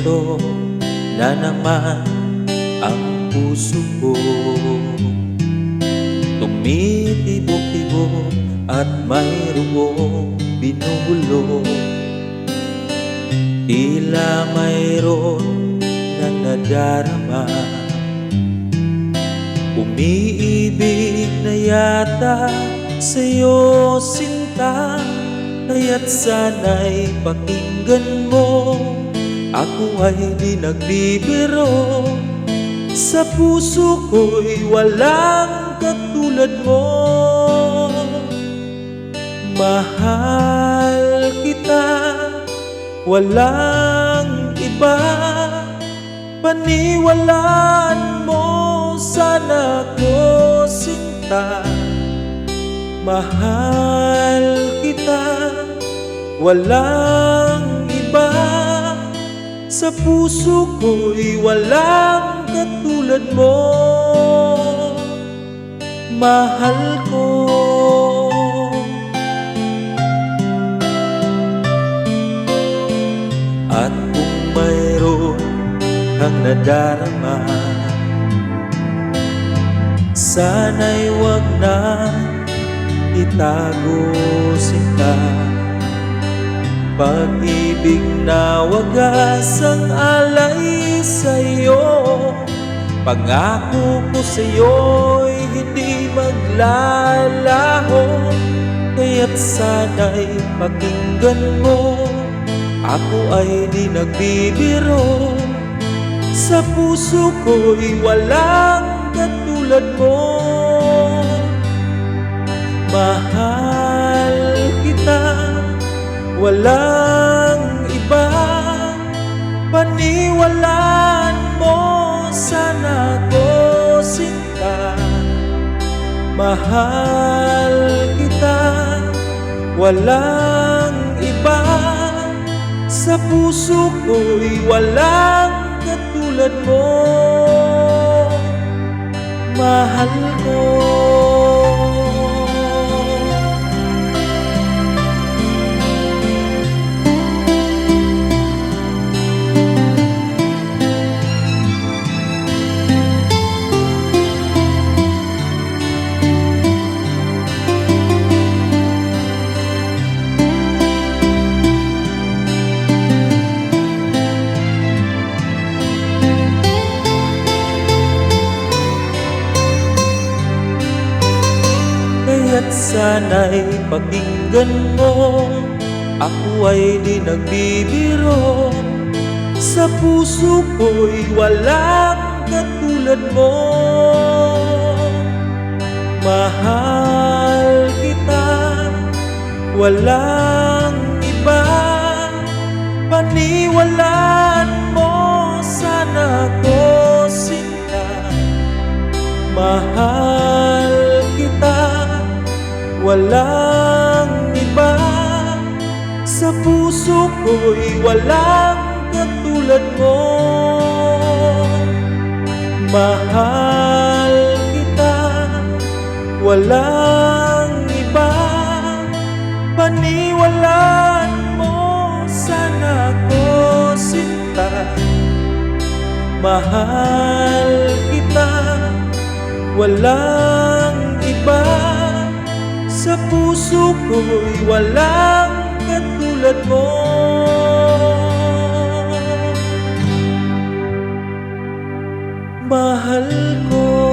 Ganito na naman ang puso ko, tumitibok-tibok at mayroong binubulong. Tila mayroon na nadarama, umiibig na yata sa'yo sinta. Kaya't sana'y pakinggan mo, ako ay di nagbibiro. Sa puso ko'y walang katulad mo. Mahal kita, walang iba. Paniwalaan mo, sana ko sinta. Mahal kita, walang iba. Sa puso ko'y walang katulad mo. Mahal ko. At kung mayroon kang nadarama, sana'y wag na itago sinta. Pag-ibig na wagas ang alay sa'yo, pangako ko sa'yo'y hindi maglalaho. Kaya't sana'y pakinggan mo, ako ay di nagbibiro. Sa puso ko'y walang katulad mo. Mahal kita, walang iba. Paniwalaan mo, sana ko sinta. Mahal kita, walang iba. Sa puso ko'y walang katulad mo. Mahal ko. Kaya't sana'y pakinggan mo, ako ay di nagbibiro. Sa puso ko'y walang katulad mo. Mahal kita, walang iba. Paniwalaan mo, sana ko sinta. Mahal kita, walang iba. Sa puso ko'y walang katulad mo. Mahal kita, walang iba. Paniwalaan mo, sana ko sinta. Mahal kita, walang iba. Sa puso ko'y walang katulad mo. Mahal ko.